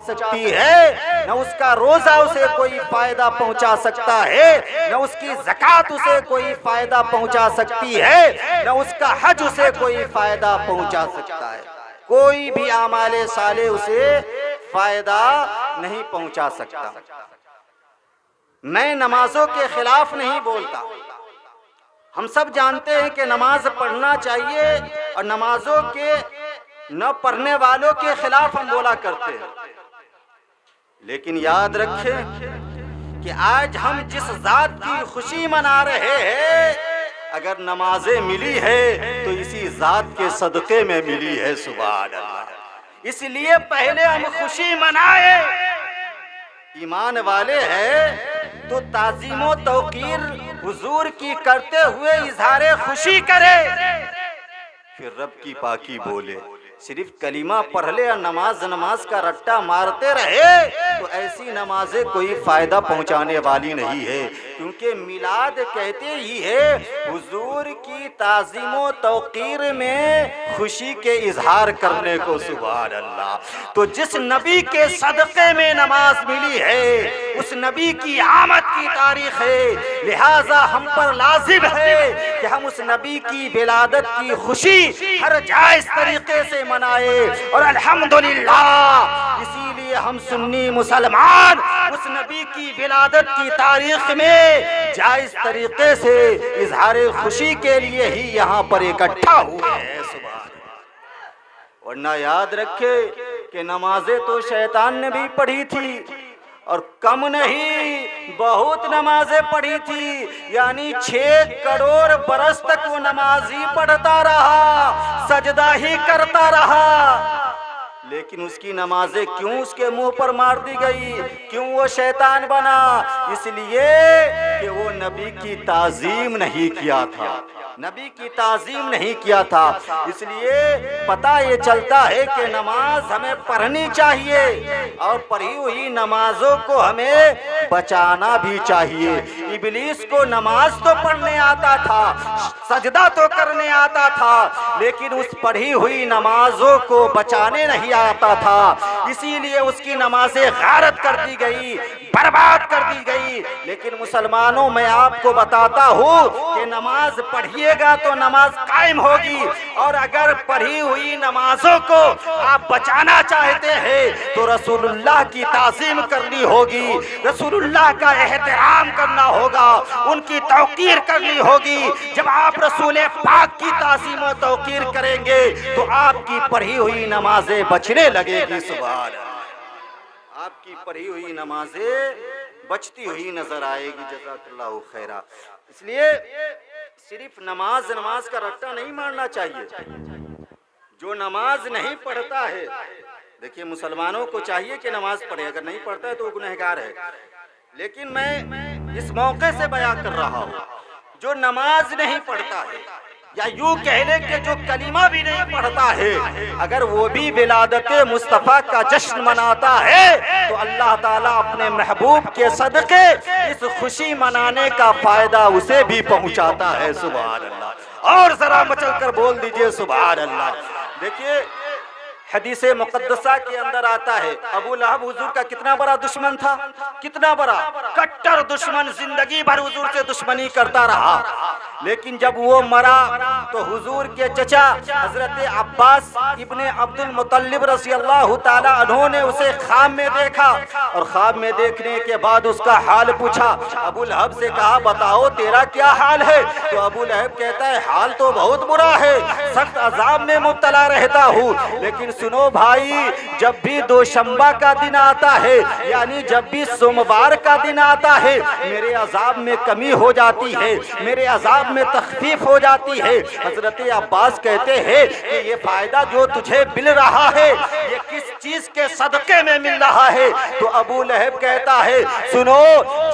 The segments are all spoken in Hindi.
सकती है, न उसका रोजा उसे कोई फायदा पहुंचा सकता है, न उसकी ज़कात उसे कोई फायदा पहुंचा सकती है, न उसका हज उसे कोई फायदा पहुंचा सकता है। कोई भी आमाले साले उसे फायदा नहीं पहुंचा सकता। मैं नमाजों के खिलाफ नहीं बोलता। हम सब जानते हैं कि नमाज पढ़ना चाहिए और नमाजों के न पढ़ने वालों के खिलाफ हम बोला करते हैं। लेकिन याद रखें कि आज हम जिस जात की खुशी मना रहे हैं, अगर नमाजें मिली है तो इसी जात के सदक़े में मिली है। सुभान अल्लाह। इसलिए पहले हम खुशी मनाए। ईमान वाले हैं तो ताज़ीमो तौक़ीर हुजूर की करते हुए इज़हारे खुशी करे, फिर रब की पाकी बोले। सिर्फ कलीमा पढ़ ले और नमाज का रट्टा मारते रहे तो ऐसी नमाजें कोई फायदा पहुंचाने वाली नहीं है। क्योंकि मिलाद कहते ही है हुजूर की ताज़ीमो तौक़ीर में खुशी के इजहार करने को। सुभान अल्लाह। तो जिस नबी के सदक़े में नमाज मिली है उस नबी की आमद की तारीख है, लिहाजा हम पर लाजिम है कि हम उस नबी की विलादत की खुशी हर जायज़ तरीके से मनाए। और अल्हम्दुलिल्लाह इसीलिए हम सुन्नी मुसलमान उस नबी की विलादत की तारीख में जायज़ तरीके से इजहार खुशी के लिए ही यहाँ पर इकट्ठा हुए हैं। सुभान। वरना याद रखे कि नमाजें तो शैतान ने भी पढ़ी थी और कम नहीं बहुत नमाजें पढ़ी थी। यानी 6 करोड़ बरस तक वो नमाज ही पढ़ता रहा, सजदा ही करता रहा। लेकिन उसकी नमाजें क्यों उसके मुंह पर मार दी गई? क्यों वो शैतान बना? इसलिए कि वो नबी की ताज़ीम नहीं किया था, नबी की ताज़ीम नहीं किया था। इसलिए पता ये चलता है कि नमाज हमें पढ़नी चाहिए और पढ़ी हुई नमाजों को हमें बचाना भी चाहिए। इब्लीस को नमाज तो पढ़ने आता था, सजदा तो करने आता था, लेकिन उस पढ़ी हुई नमाजों को बचाने नहीं आता था। इसीलिए उसकी नमाजें गारत कर दी गई, बर्बाद कर दी गई। लेकिन मुसलमानों, मैं आपको बताता हूँ कि नमाज पढ़िएगा तो नमाज कायम होगी। और अगर पढ़ी हुई नमाजों को आप बचाना चाहते हैं तो रसूलुल्लाह की ताज़ीम करनी होगी, रसूलुल्लाह का एहतराम करना होगा, उनकी तौक़ीर करनी होगी। जब आप रसूल पाक की ताज़ीम और तौक़ीर करेंगे तो आपकी पढ़ी हुई नमाजें बचने लगेगी। सुभान। आपकी पढ़ी हुई नमाजें बचती हुई नजर आएगी। जज़ाकल्लाहु खैरा। इसलिए सिर्फ नमाज का रट्टा नहीं मारना चाहिए। जो नमाज नहीं पढ़ता है, देखिए मुसलमानों को चाहिए कि नमाज पढ़े, अगर नहीं पढ़ता है तो वो गुनहगार है। लेकिन मैं इस मौके से बयान कर रहा हूँ, जो नमाज नहीं पढ़ता है या यूं कह ले कि जो कलीमा भी नहीं पढ़ता है, अगर वो भी विलादत मुस्तफ़ा का जश्न मनाता है तो अल्लाह ताला अपने महबूब के सदक़े इस खुशी मनाने का फायदा उसे भी पहुंचाता है। सुभान अल्लाह। और जरा मचल कर बोल दीजिए सुभान अल्लाह। देखिए हदीस मुक़द्दसा के अंदर आता है, अबू लहब हुजूर का कितना बड़ा दुश्मन था, कितना बड़ा कट्टर दुश्मन, जिंदगी भर हुजूर से दुश्मनी करता रहा। लेकिन जब वो मरा तो हुजूर के चचा हजरत अब्बास इब्ने अब्दुल मुत्तलिब रज़ियल्लाहु ताला अन्हु ने उसे ख्वाब में देखा और ख्वाब में देखने के बाद उसका हाल पूछा। अबू लहब से कहा, बताओ तेरा क्या हाल है? तो अबू लहब कहता है, हाल तो बहुत बुरा है, सख्त अजाब में मुब्तला रहता हूँ। लेकिन सुनो भाई, जब भी दोशंबा का दिन आता है, यानी जब भी सोमवार का दिन आता है, मेरे अजाब में कमी हो जाती है, मेरे अजाब में तखफीफ हो जाती है। हजरत अब्बास कहते हैं कि ये फायदा जो तुझे मिल रहा है ये किस चीज के सदक़े में मिल रहा है? तो अबू लहब कहता है, सुनो,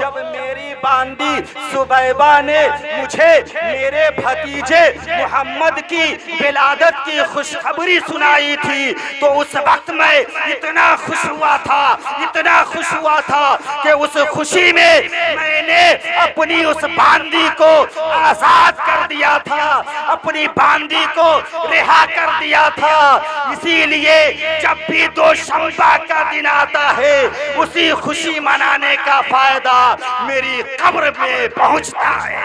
जब मेरी बांदी सुबैबा ने मुझे मेरे भतीजे मोहम्मद की विलादत की खुशखबरी सुनाई थी, तो उस वक्त मैं इतना खुश हुआ था, इतना खुश हुआ था कि उस खुशी में मैंने अपनी उस बांदी को आजाद कर दिया था, अपनी बांदी को रिहा कर दिया था। इसीलिए जब भी दोशंबा का दिन आता है, उसी खुशी मनाने का फायदा मेरी कब्र में पहुंचता है,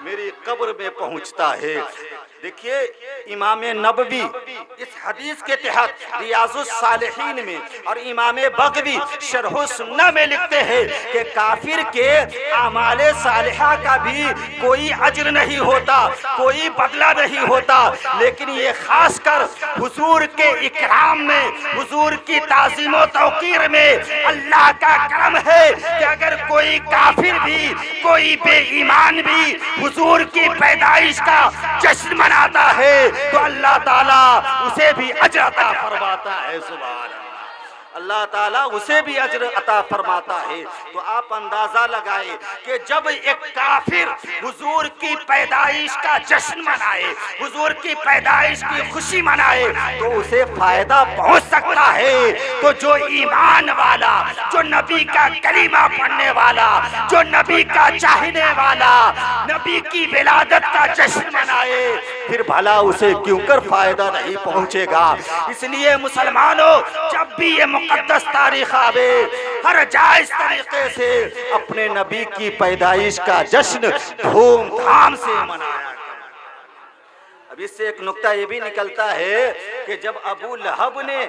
मेरी कब्र में पहुंचता है। देखिए इमाम नबवी इस हदीस के तहत रियाजुस सालिहीन में और इमाम बगवी शरह सुन्ना में लिखते हैं कि काफिर के आमाले सालिहा का भी कोई अज्र नहीं होता, कोई बदला नहीं होता, लेकिन ये खासकर हुजूर के इकराम में, हुजूर की ताज़ीम व तौकीर में अल्लाह का करम है कि अगर कोई काफिर भी, कोई बेईमान भी हुजूर की पैदाइश का जश्न मनाता है तो अल्लाह ताला उसे भी अजर अता फरमाता है। सुभान अल्लाह, अल्लाह ताला उसे भी अजर अता फरमाता है। तो आप अंदाजा लगाए कि जब एक काफिर हुजूर की पैदाइश का जश्न मनाए, हुजूर की पैदाइश की खुशी मनाए, तो उसे फायदा पहुंच सकता है। तो जो ईमान वाला, जो नबी का कलीमा पढ़ने वाला, जो नबी का चाहने वाला, नबी की विलादत का जश्न मनाए, फिर भला उसे क्यों कर फायदा नहीं पहुंचेगा। इसलिए मुसलमानों, जब भी ये मुकद्दस तारीख आवे, हर जायज तरीके से अपने नबी की पैदाइश का जश्न धूमधाम से मनाया। अब इससे एक नुक्ता ये भी निकलता है कि जब अबू लहब ने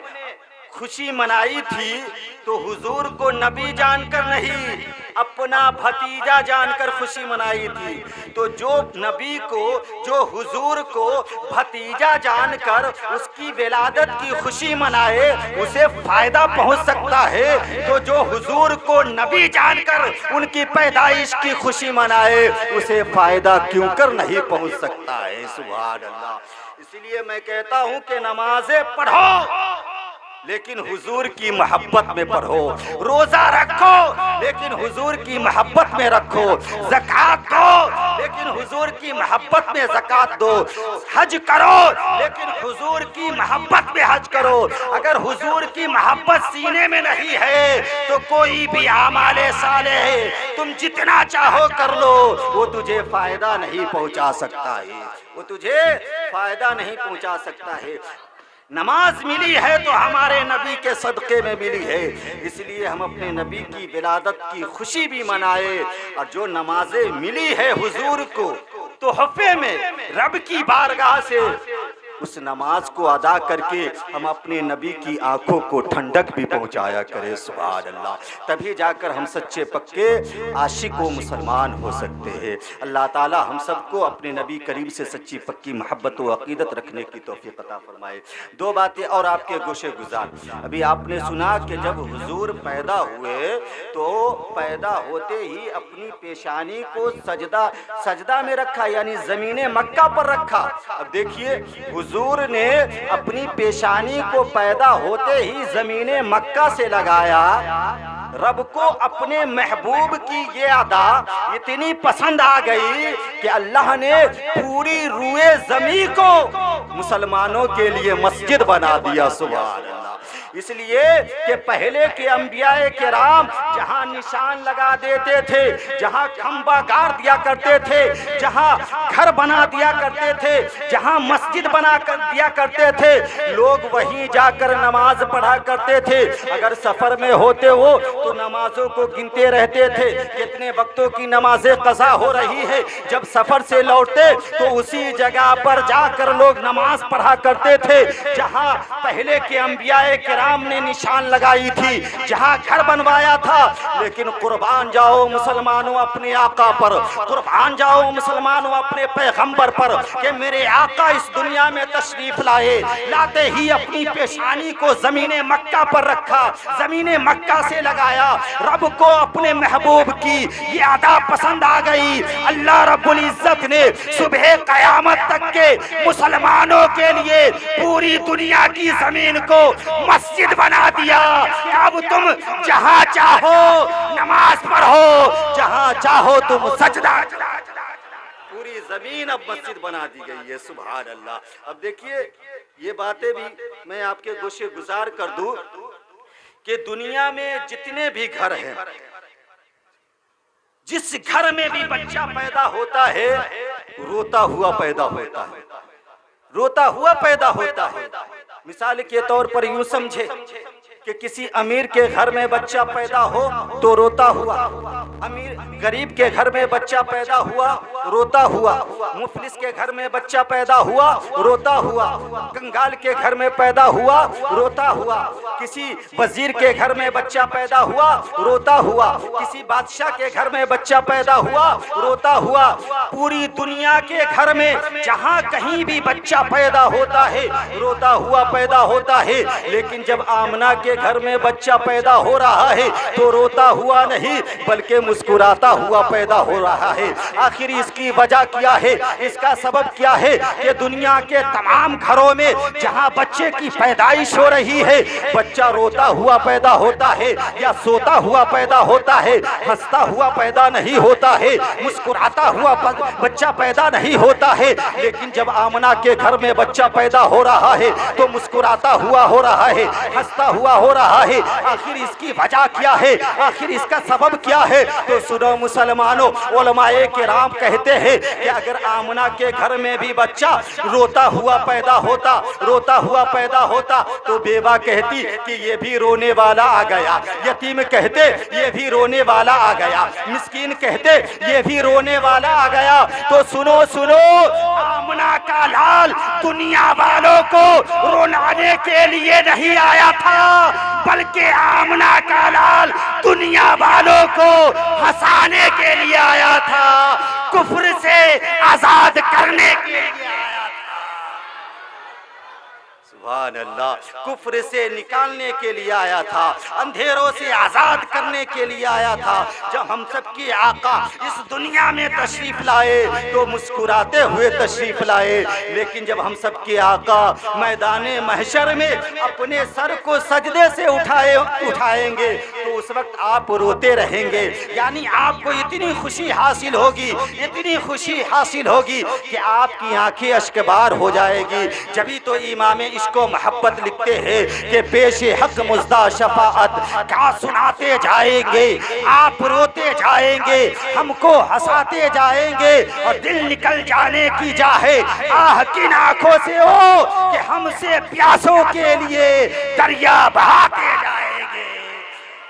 खुशी मनाई थी तो हुजूर को नबी जानकर नहीं, अपना भतीजा जानकर खुशी मनाई थी। तो जो नबी को, जो हुजूर को भतीजा जानकर उसकी विलादत की खुशी मनाए, उसे फायदा पहुंच सकता है। तो जो हुजूर को नबी जानकर उनकी पैदाइश की खुशी मनाए, उसे फायदा क्यों कर नहीं पहुंच सकता है। सुभान अल्लाह। इसलिए मैं कहता हूं कि नमाजें पढ़ो लेकिन हुजूर की मोहब्बत में पढ़ो, रोजा रखो लेकिन हुजूर की मोहब्बत में रखो, ज़कात दो लेकिन हुजूर की मोहब्बत में ज़कात दो, हज करो लेकिन हुजूर की मोहब्बत में हज करो। अगर हुजूर की मोहब्बत सीने में नहीं है तो कोई भी आमाले सालेह तुम जितना चाहो कर लो, वो तुझे फायदा नहीं पहुंचा सकता है, वो तुझे फायदा नहीं पहुंचा सकता है। नमाज मिली है तो हमारे नबी के सदक़े में मिली है, इसलिए हम अपने नबी की विलादत की खुशी भी मनाए। और जो नमाजें मिली है हुजूर को तोहफे में रब की बारगाह से, उस नमाज को अदा करके हम अपने नबी की आंखों को ठंडक भी पहुंचाया करें। सुभान अल्लाह। तभी जाकर हम सच्चे पक्के आशिक व मुसलमान हो सकते हैं। अल्लाह ताला हम सबको अपने नबी करीम से सच्ची पक्की मोहब्बत व अकीदत रखने की तौफीक अता फरमाए। दो बातें और आपके गोशे गुजार। अभी आपने सुना कि जब हुजूर पैदा हुए तो पैदा होते ही अपनी पेशानी को सजदा में रखा, यानी ज़मीने मक्का पर रखा। अब देखिए हुजूर ने अपनी पेशानी को पैदा होते ही ज़मीने मक्का से लगाया। रब को अपने महबूब की ये अदा इतनी पसंद आ गई कि अल्लाह ने पूरी रूए ज़मीन को मुसलमानों के लिए मस्जिद बना दिया। सुभान अल्लाह। इसलिए कि पहले के अंबियाए किराम जहां निशान लगा देते थे, जहां खंबा गाड़ दिया करते थे, जहां घर बना दिया करते थे, जहां मस्जिद बना कर दिया करते थे, लोग वहीं जाकर नमाज पढ़ा करते थे। अगर सफर में होते हो तो नमाजों को गिनते रहते थे कितने वक्तों की नमाजें कज़ा हो रही है। जब सफर से लौटते तो उसी जगह पर जाकर लोग नमाज पढ़ा करते थे जहां पहले के अंबियाए किराम ने निशान लगाई थी, जहां घर बनवाया था। लेकिन कुर्बान जाओ मुसलमानों अपने आका पर, कुर्बान जाओ मुसलमानों अपने पैगंबर पर कि मेरे आका इस दुनिया में तशरीफ लाए, लाते ही अपनी पेशानी को ज़मीने मक्का पर रखा, ज़मीने मक्का से लगाया। रब को अपने महबूब की ये अदा पसंद आ गई। अल्लाह रब्बुल इज्जत ने सुबह क़यामत तक के मुसलमानों के लिए पूरी दुनिया की ज़मीन को मस्जिद बना दिया। अब तुम जहां चाहो नमाज पढ़ो, जहां चाहो तुम सजदा। पूरी जमीन अब मस्जिद बना दी गई है। सुभान अल्लाह। अब देखिए ये बातें भी मैं आपके गोशे गुजार कर दूं कि दुनिया में जितने भी घर हैं, जिस घर में भी बच्चा पैदा होता है रोता हुआ पैदा होता है, रोता हुआ पैदा होता है। मिसाल के तौर पर यूं समझे कि किसी अमीर के घर में बच्चा पैदा हो तो रोता हुआ, अमीर गरीब के घर में बच्चा पैदा हुआ रोता हुआ, मुफलिस के घर में बच्चा पैदा हुआ रोता हुआ, कंगाल के घर में पैदा हुआ रोता हुआ, किसी वजीर के घर में बच्चा पैदा हुआ रोता हुआ, किसी बादशाह के घर में बच्चा पैदा हुआ रोता हुआ। पूरी दुनिया के घर में जहाँ कहीं भी बच्चा पैदा होता है रोता हुआ पैदा होता है। लेकिन जब आमना के घर में बच्चा पैदा हो रहा है तो रोता हुआ नहीं बल्कि मुस्कुराता हुआ पैदा हो रहा है। आखिर इसकी वजह क्या है, इसका सबब क्या है कि दुनिया के तमाम घरों में जहां बच्चे की पैदाइश हो रही है बच्चा रोता हुआ पैदा होता है या सोता हुआ पैदा होता है, हंसता हुआ पैदा नहीं होता है, मुस्कुराता हुआ बच्चा पैदा नहीं होता है। लेकिन जब आमना के घर में बच्चा पैदा हो रहा है तो मुस्कुराता हुआ हो रहा है, हंसता हुआ हो रहा है। आखिर इसकी वजह क्या है, आखिर इसका सबब क्या है? तो सुनो मुसलमानों, उलमाए किराम कहते हैं कि अगर आमना के घर में भी बच्चा रोता हुआ पैदा होता, रोता हुआ पैदा होता तो बेवा कहती कि ये भी रोने वाला आ गया, यतीम कहते ये भी रोने वाला आ गया, मिस्कीन कहते ये भी रोने वाला आ गया। तो सुनो सुनो, आमना का लाल दुनिया वालों को रुलाने के लिए नहीं आया था बल्कि आमना का लाल दुनिया वालों को हंसाने के लिए आया था, कुफ्र से आजाद करने के लिए आया था। सुभान अल्लाह। कुफ्र से निकालने के लिए आया था, अंधेरों से आजाद करने के लिए आया था। जब हम सबके आका इस दुनिया में तशरीफ लाए तो मुस्कुराते हुए तशरीफ लाए, लेकिन जब हम सबके आका मैदाने महशर में अपने सर को सजदे से उठाएंगे तो उस वक्त आप रोते रहेंगे। यानी आपको इतनी खुशी हासिल होगी, इतनी खुशी हासिल होगी कि आपकी आंखें अश्कबार हो जाएगी। जभी तो इमाम इसको मोहब्बत लिखते हैं कि पेशे हक मुज्दा शफाअत क्या सुनाते जाएंगे, आप रोते जाएंगे, हमको हंसाते जाएंगे और दिल निकल जाने की चाहे आह किन आंखों से हो कि हमसे प्यासों के लिए दरिया बहाते जाएंगे।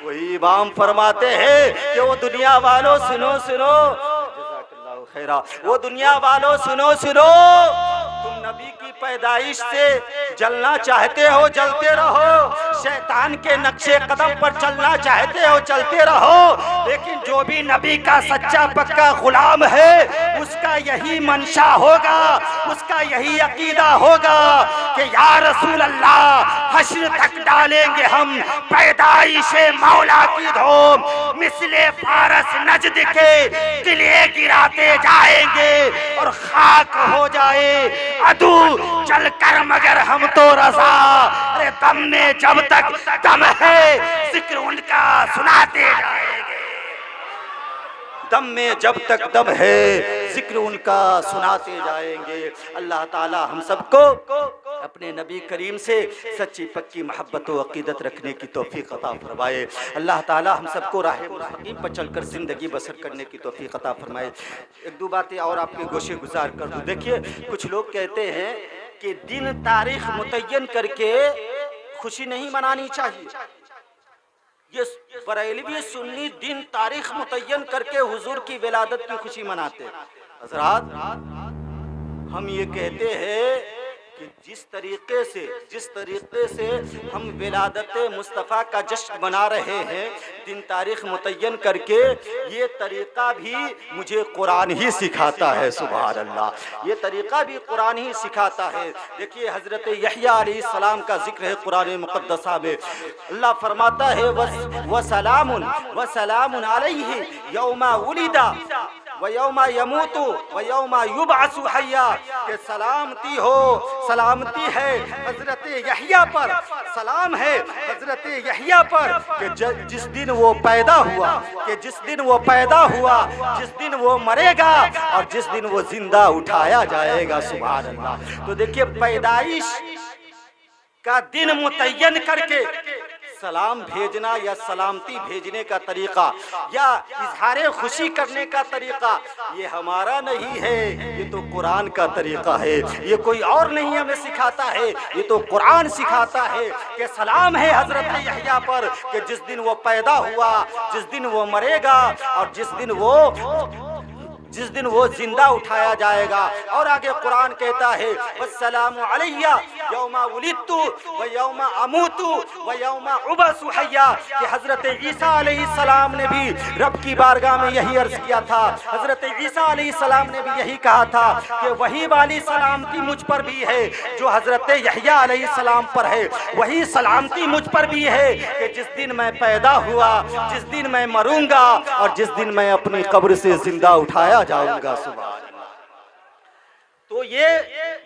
वही इमाम फरमाते हैं कि वो दुनिया वालों सुनो सुनो, जज़ाकल्लाहु खैरा, वो दुनिया वालों सुनो सुनो, तुम नबी की पैदाइश से जलना चाहते हो जलते रहो, शैतान के नक्शे कदम पर चलना चाहते हो चलते रहो, लेकिन जो भी नबी का सच्चा पक्का गुलाम है उसका यही मंशा होगा, उसका यही अकीदा होगा कि या रसूल अल्लाह हश्र तक डालेंगे हम पैदाइशे मौला की धूम, मिसले फारस नजद के किले गिराते जाएंगे और खाक हो जाए अदू चल कर मगर हम तो रजा। अरे दम में जब तक दम है जिक्र उनका सुनाते जाएंगे, दम में जब तक दम है जिक्र उनका सुनाते जाएंगे। अल्लाह ताला हम सबको अपने नबी करीम से सच्ची पक्की मोहब्बत व अकीदत रखने की तौफीक अता फरमाए। अल्लाह ताला हम सबको राह मुस्तकीम पर चलकर ज़िंदगी बसर करने की तौफीक अता फरमाए। एक दो बातें और आपके गोशे गुजार कर दूं। देखिए कुछ लोग कहते हैं कि दिन तारीख मुतय्यन करके खुशी नहीं मनानी चाहिए। ये बरेलवी सुन्नी दिन तारीख मुतय्यन करके हुजूर की विलादत की खुशी मनाते। हज़रात हम ये कहते हैं कि जिस तरीके से हम विलादत मुस्तफ़ा का जश्न मना रहे हैं दिन तारीख मुतय्यन करके, ये तरीक़ा भी मुझे कुरान ही सिखाता है। सुभान अल्लाह, ये तरीक़ा भी कुरान ही सिखाता है। देखिए हज़रत यहया अलैहिस्सलाम का जिक्र है कुरान मुक़द्दसा में। अल्लाह फरमाता है वसलामुन अलैहि यौमा उलिदा व यौमा यमूतु व यौमा युबअसु हय्या, के सलामती हो, सलामती है हजरत यहया पर, सलाम है हजरत यहया पर कि जिस दिन वो पैदा हुआ, कि जिस दिन वो पैदा हुआ, जिस दिन वो मरेगा और जिस दिन वो जिंदा उठाया जाएगा। सुभान अल्लाह। तो देखिए पैदाइश का दिन मुतय्यन करके सलाम भेजना या सलामती भेजने का तरीका या इजहार खुशी करने का तरीका ये हमारा नहीं है, ये तो कुरान का तरीका है। ये कोई और नहीं हमें सिखाता है, ये तो कुरान सिखाता है कि सलाम है हजरत यहया पर कि जिस दिन वो पैदा हुआ, जिस दिन वो मरेगा और जिस दिन वो जिंदा उठाया जाएगा। और आगे कुरान कहता है वस्सलामु अलैया यौमा वुलिदतु व यौमा अमूतु व यौमा उबअसु हय्या, कि हजरत ईसा अलैहिस्सलाम ने भी रब की बारगाह में यही अर्ज किया था, हजरत ईसा अलैहिस्सलाम ने भी यही कहा था कि वही वाली सलामती मुझ पर भी है जो हजरत यहया अलैहिस्सलाम पर है, वही सलामती मुझ पर भी है कि जिस दिन मैं पैदा हुआ, जिस दिन मैं मरूंगा और जिस दिन मैं अपनी कब्र से जिंदा उठाया जाऊंगा। सुभान अल्लाह। तो ये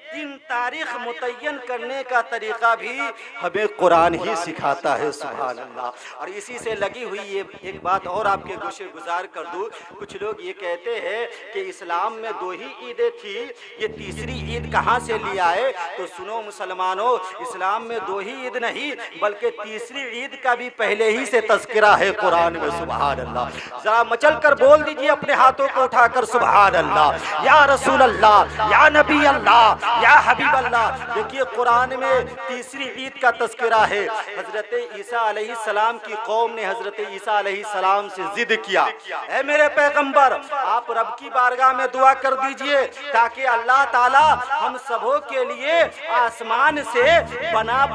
दिन तारीख मुतय्यन करने का तरीका भी हमें कुरान ही सिखाता है। सुभान अल्लाह। और इसी से लगी हुई ये एक बात और आपके गोशे गुजार कर दूं, कुछ लोग ये कहते हैं कि इस्लाम में 2 ही ईदें थी, ये तीसरी ईद कहाँ से लिया है? तो सुनो मुसलमानों, इस्लाम में 2 ही ईद नहीं बल्कि तीसरी ईद का भी पहले ही से तज़किरा है कुरान में। सुभान अल्लाह। जरा मचल कर बोल दीजिए अपने हाथों को उठाकर सुभान अल्लाह। या रसूल अल्लाह, या नबी अल्लाह, या हबीब अल्लाह। देखिए कुरान में तीसरी ईद का तज़किरा है। हजरत ईसा अलैहिस्सलाम की कौम ने हजरत ईसा अलैहिस्सलाम से जिद किया, ऐ मेरे पैगंबर आप रब की बारगाह में दुआ कर दीजिए ताकि अल्लाह ताला हम सबों के लिए आसमान से बना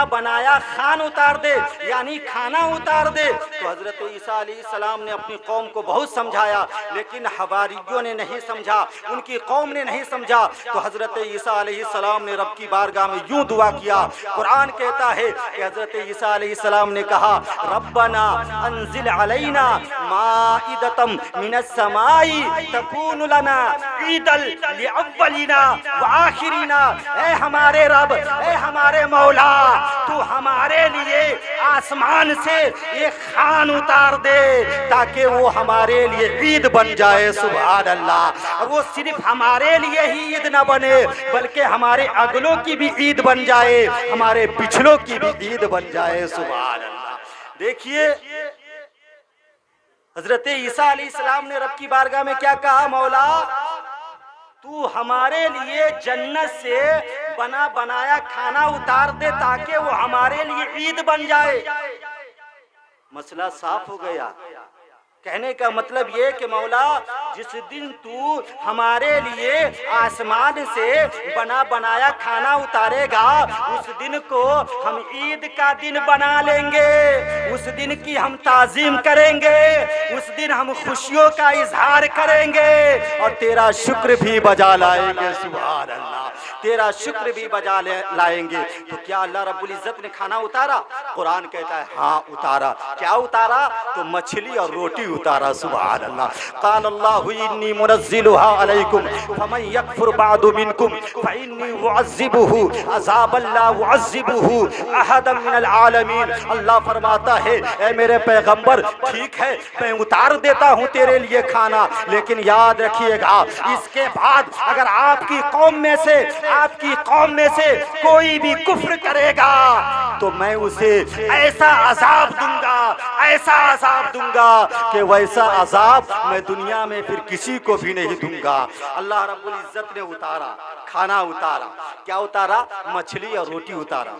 बनाया खान उतार दे, यानी खाना उतार दे। तो हजरत ईसा अलैहिस्सलाम ने अपनी कौम को बहुत समझाया, लेकिन हवारियों ने नहीं समझा, उनकी कौम ने नहीं समझा। तो हजरत ईसा अलैहिस्सलाम ने रब की बारगाह में यूं दुआ किया। कुरान कहता है कि हजरत ईसा अलैहिस्सलाम ने कहा रब्बना अंजिल अलैना माइदतम मिनस समाई तकूनु लना ईदल लिअव्वलिना व आखिरिना। ऐ हमारे रब, ऐ हमारे मौला, तू हमारे लिए आसमान से एक खान उतार दे ताकि वो हमारे लिए ईद बन जाए। सुभान अल्लाह। और वो सिर्फ हमारे लिए ही ईद ना बने बल्कि हमारे अगलों की भी ईद बन जाए, हमारे पिछलों की भी ईद बन जाए। सुभान अल्लाह। देखिए हजरत ईसा अलैहिस्सलाम ने रब की बारगाह में क्या कहा, मौला तू हमारे लिए जन्नत से बना बनाया खाना उतार दे ताकि वो हमारे लिए ईद बन जाए। मसला साफ हो गया। कहने का मतलब ये कि मौला जिस दिन तू हमारे लिए आसमान से बना बनाया खाना उतारेगा उस दिन को हम ईद का दिन बना लेंगे, उस दिन की हम ताज़ीम करेंगे, उस दिन हम खुशियों का इजहार करेंगे और तेरा शुक्र भी बजा लाएंगे। सुभान अल्लाह। तेरा शुक्र भी बजा लाएंगे। तो क्या अल्लाह रब्बुल इज्जत ने खाना उतारा? कुरान कहता है हाँ उतारा। क्या उतारा? तो मछली और रोटी उतारा। सुभान अल्लाह। क़ाल अल्लाहु इन्नी मुनज़्ज़िलुहा अलैकुम फमन यकफुर बअदु मिनकुम फइन्नी उअज़्ज़िबुहु अज़ाबन ला उअज़्ज़िबुहु अहदन मिनल आलमीन। अल्लाह फरमाता है ऐ मेरे पैगंबर ठीक है मैं उतार देता हूँ तेरे लिए खाना, लेकिन याद रखिएगा इसके बाद अगर आपकी कौम में से कोई भी कुफ्र करेगा तो मैं उसे ऐसा अज़ाब दूंगा कि वैसा अज़ाब मैं दुनिया में फिर किसी को भी नहीं दूंगा। अल्लाह रब्बुल इज्जत ने उतारा, खाना उतारा। क्या उतारा? मछली और रोटी उतारा।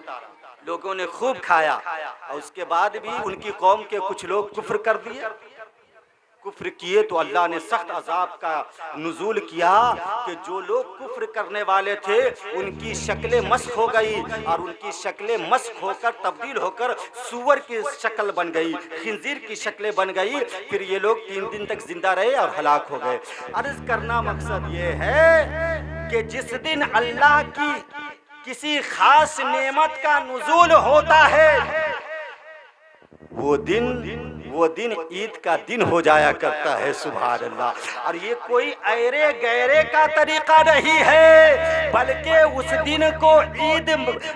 लोगों ने खूब खाया और उसके बाद भी उनकी कौम के कुछ लोग कुफ्र कर दिए। कुफ्र किए तो अल्लाह ने सख्त अजाब का नुज़ूल किया कि जो लोग कुफ्र करने वाले थे उनकी शक्लें मस्ख हो गई और उनकी शक्लें मस्ख होकर तब्दील होकर सूअर की शक्ल बन गई, खिंजीर की शक्लें बन गई। फिर ये लोग 3 दिन तक जिंदा रहे और हलाक हो गए। अर्ज करना मकसद ये है कि जिस दिन अल्लाह की किसी खास नेमत का नुज़ूल होता है वो दिन वो दिन ईद का दिन हो जाया करता है। सुभान अल्लाह। और ये कोई ऐरे गैरे का तरीका नहीं है, बल्कि उस दिन को ईद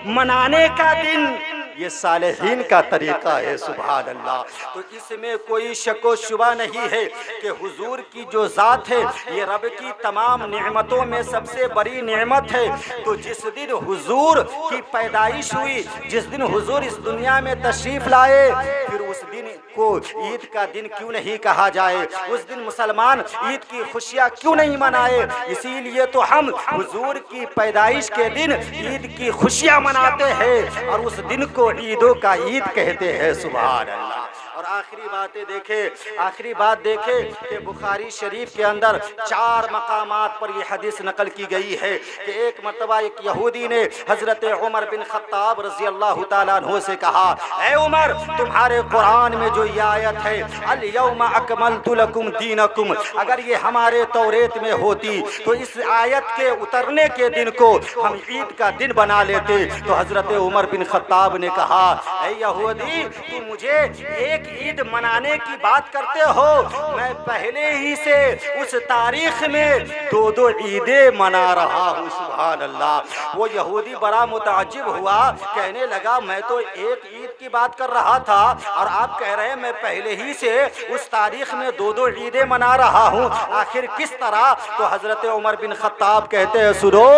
मनाने का दिन ये सालेहीन का तरीका है। सुभान अल्लाह। तो इसमें कोई शको शुबा नहीं है कि हुजूर की जो ज़ात है ये रब की तमाम नेमतों में सबसे बड़ी नेमत है। तो जिस दिन हुजूर की पैदाइश हुई, जिस दिन हुजूर इस दुनिया में तशरीफ़ लाए, फिर उस दिन को ईद का दिन क्यों नहीं कहा जाए? उस दिन मुसलमान ईद की खुशियाँ क्यों नहीं मनाए? इसीलिए तो हम हुजूर की पैदाइश के दिन ईद की खुशियाँ मनाते हैं और उस दिन को ईदों का ईद कहते हैं। सुभान अल्लाह। और आखिरी बात देखें कि बुखारी शरीफ के अंदर 4 मकामात पर यह हदीस नकल की गई है कि एक मरतबा एक यहूदी ने हज़रत उमर बिन खत्ताब रज़ी अल्लाह ताला अन्हु से कहा, ऐ उमर, तुम्हारे कुरान में जो ये आयत है अल यौमा अकमलतु लकुम दीनकुम, अगर ये हमारे तौरेत में होती तो इस आयत के उतरने के दिन को हम ईद का दिन बना लेते। तो हज़रत उमर बिन खत्ताब ने कहा, ऐ यहूदी, तुम मुझे एक ईद मनाने की बात करते हो, मैं पहले ही से उस तारीख में 2-2 ईदें मना रहा हूँ। सुभान अल्लाह। वो यहूदी बड़ा मुताज्जिब हुआ, कहने लगा मैं तो एक ईद की बात कर रहा था और आप कह रहे हैं मैं पहले ही से उस तारीख में 2-2 ईदें मना रहा हूँ, आखिर किस तरह? तो हज़रत उमर बिन खत्ताब कहते हैं, सुनो,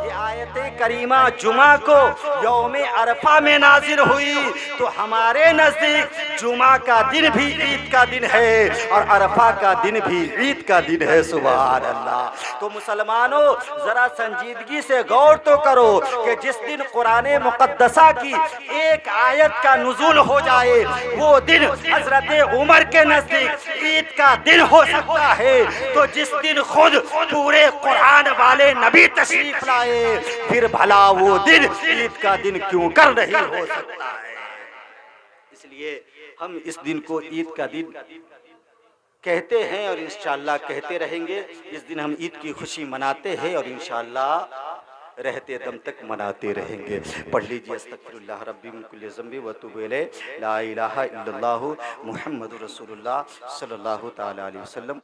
ये आयत करीमा जुमा को यौमे अरफा में नाजिल हुई, तो हमारे नज़दीक जुमा का दिन भी ईद का दिन है और अरफा का दिन भी ईद का दिन है। सुभान अल्लाह। तो मुसलमानों, ज़रा संजीदगी से गौर तो करो कि जिस दिन कुरान मुक़द्दसा की एक आयत का नुज़ूल हो जाए, वो दिन हज़रत उमर के नज़दीक ईद का दिन हो सकता है। तो जिस दिन खुद पूरे कुरान वाले नबी तशरीफ़ लाए, फिर भला वो दिन ईद का दिन क्यों कर नहीं हो सकता है? इसलिए हम इस दिन को ईद का दिन कहते हैं और इंशाअल्लाह कहते रहेंगे। इस दिन हम ईद की खुशी मनाते हैं और इंशाअल्लाह रहते दम तक मनाते रहेंगे। पढ़ लीजिए, अस्तगफिरुल्लाह रब्बी मिन कुल्लि ज़ंबि व अतूबु इलैहि, ला इलाहा इल्लल्लाहु मुहम्मदुर रसूलुल्लाह सल्लल्लाहु तआला अलैहि वसल्लम।